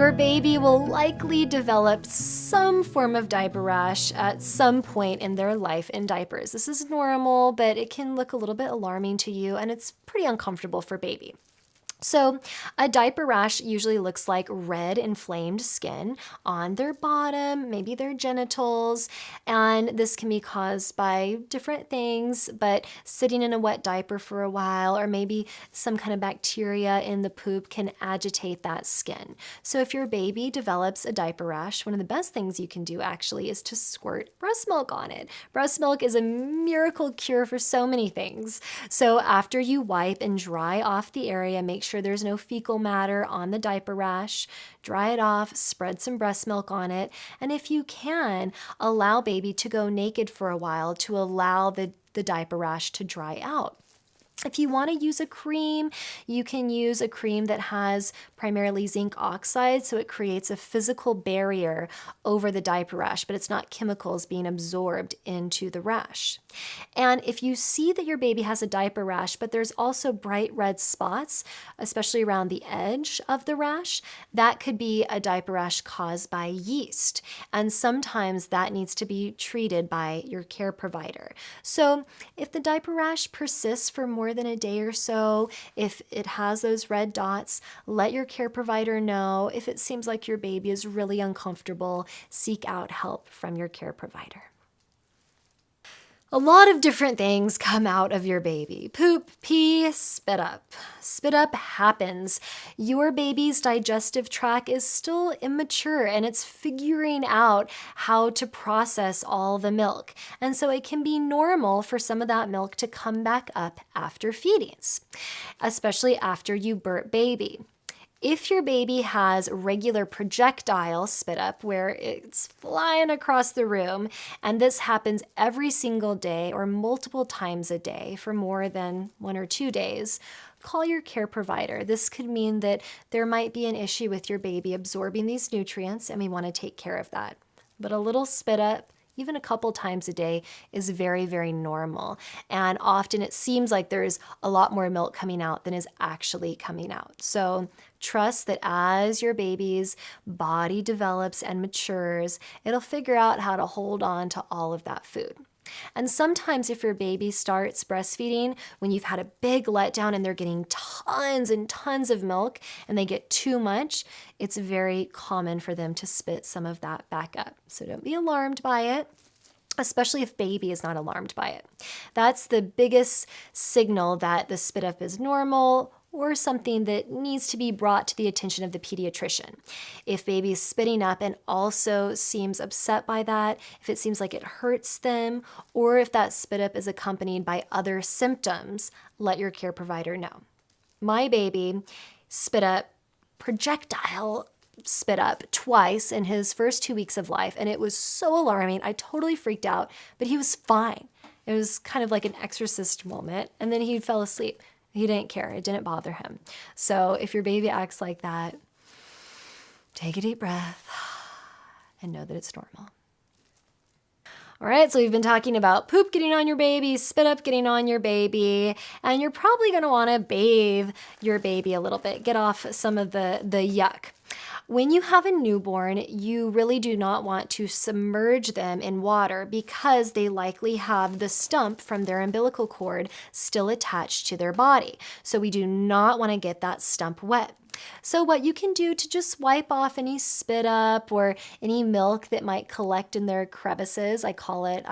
Your baby will likely develop some form of diaper rash at some point in their life in diapers. This is normal, but it can look a little bit alarming to you, and it's pretty uncomfortable for baby. So, a diaper rash usually looks like red inflamed skin on their bottom, maybe their genitals, and this can be caused by different things, but sitting in a wet diaper for a while, or maybe some kind of bacteria in the poop can agitate that skin. So, if your baby develops a diaper rash, one of the best things you can do actually is to squirt breast milk on it. Breast milk is a miracle cure for so many things. So, after you wipe and dry off the area, make sure there's no fecal matter on the diaper rash. Dry it off, spread some breast milk on it, and if you can, allow baby to go naked for a while to allow the diaper rash to dry out. If you want to use a cream, you can use a cream that has primarily zinc oxide, so it creates a physical barrier over the diaper rash, but it's not chemicals being absorbed into the rash. And if you see that your baby has a diaper rash, but there's also bright red spots, especially around the edge of the rash, that could be a diaper rash caused by yeast. And sometimes that needs to be treated by your care provider. So if the diaper rash persists for more than a day or so, if it has those red dots, let your care provider know. If it seems like your baby is really uncomfortable, seek out help from your care provider. A lot of different things come out of your baby. Poop, pee, spit up. Spit up happens. Your baby's digestive tract is still immature and it's figuring out how to process all the milk. And so it can be normal for some of that milk to come back up after feedings, especially after you burp baby. If your baby has regular projectile spit up where it's flying across the room, and this happens every single day or multiple times a day for more than 1 or 2 days, call your care provider. This could mean that there might be an issue with your baby absorbing these nutrients, and we want to take care of that. But a little spit up, even a couple times a day, is very, very normal. And often it seems like there's a lot more milk coming out than is actually coming out. So trust that as your baby's body develops and matures, it'll figure out how to hold on to all of that food. And sometimes if your baby starts breastfeeding when you've had a big letdown and they're getting tons and tons of milk and they get too much, it's very common for them to spit some of that back up. So don't be alarmed by it, especially if baby is not alarmed by it. That's the biggest signal that the spit up is normal or something that needs to be brought to the attention of the pediatrician. If baby is spitting up and also seems upset by that, if it seems like it hurts them, or if that spit up is accompanied by other symptoms, let your care provider know. My baby spit up projectile spit up twice in his first 2 weeks of life, and it was so alarming. I totally freaked out, but he was fine. It was kind of like an exorcist moment, and then he fell asleep. He didn't care. It didn't bother him. So if your baby acts like that, take a deep breath and know that it's normal. All right, so we've been talking about poop getting on your baby, spit up getting on your baby, and you're probably going to want to bathe your baby a little bit, get off some of the yuck. When you have a newborn, you really do not want to submerge them in water because they likely have the stump from their umbilical cord still attached to their body. So we do not want to get that stump wet. So what you can do to just wipe off any spit up or any milk that might collect in their crevices, I call it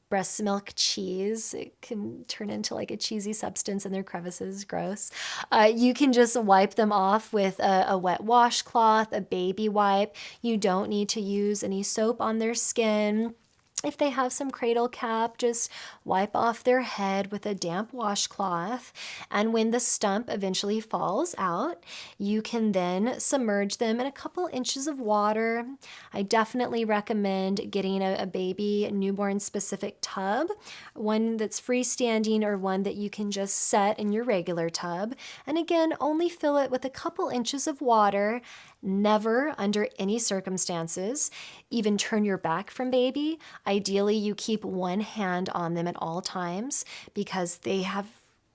breast milk cheese. It can turn into like a cheesy substance in their crevices. Gross. You can just wipe them off with a wet washcloth, a baby wipe. You don't need to use any soap on their skin. If they have some cradle cap, just wipe off their head with a damp washcloth. And when the stump eventually falls out, you can then submerge them in a couple inches of water. I definitely recommend getting a baby newborn specific tub, one that's freestanding or one that you can just set in your regular tub. And again, only fill it with a couple inches of water. Never, under any circumstances, even turn your back from baby. Ideally, you keep one hand on them at all times because they have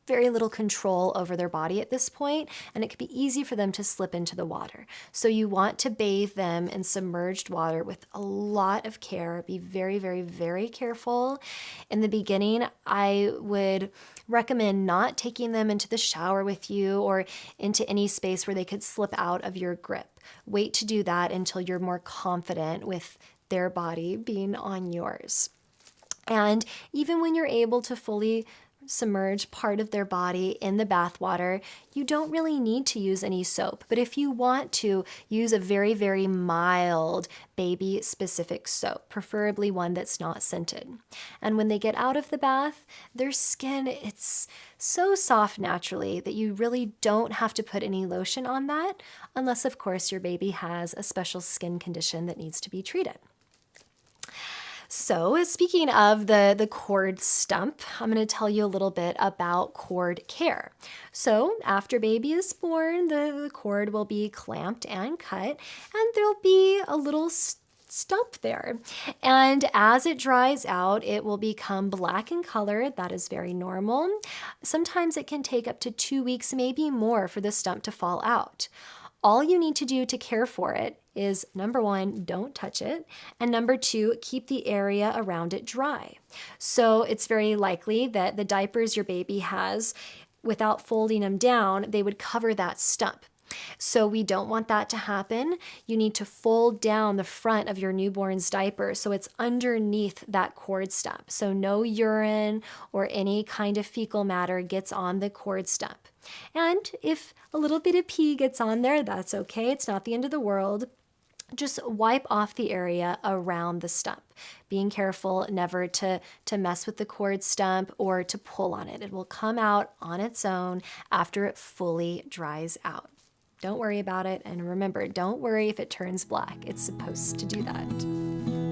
very little control over their body at this point, and it can be easy for them to slip into the water. So you want to bathe them in submerged water with a lot of care. Be very, very, very careful. In the beginning, I would recommend not taking them into the shower with you or into any space where they could slip out of your grip. Wait to do that until you're more confident with their body being on yours. And even when you're able to fully submerge part of their body in the bath water, you don't really need to use any soap. But if you want to, use a very, very mild baby-specific soap, preferably one that's not scented. And when they get out of the bath, their skin, it's so soft naturally that you really don't have to put any lotion on that, unless, of course, your baby has a special skin condition that needs to be treated. So speaking of the cord stump, I'm going to tell you a little bit about cord care. So after baby is born, the cord will be clamped and cut, and there'll be a little stump there. And as it dries out, it will become black in color. That is very normal. Sometimes it can take up to 2 weeks, maybe more, for the stump to fall out. All you need to do to care for it is, number one, don't touch it, and number two, keep the area around it dry. So it's very likely that the diapers your baby has, without folding them down, they would cover that stump. So we don't want that to happen. You need to fold down the front of your newborn's diaper so it's underneath that cord stump. So no urine or any kind of fecal matter gets on the cord stump. And if a little bit of pee gets on there, that's okay. It's not the end of the world. Just wipe off the area around the stump, being careful never to mess with the cord stump or to pull on it. It will come out on its own after it fully dries out. Don't worry about it. And remember, don't worry if it turns black. It's supposed to do that.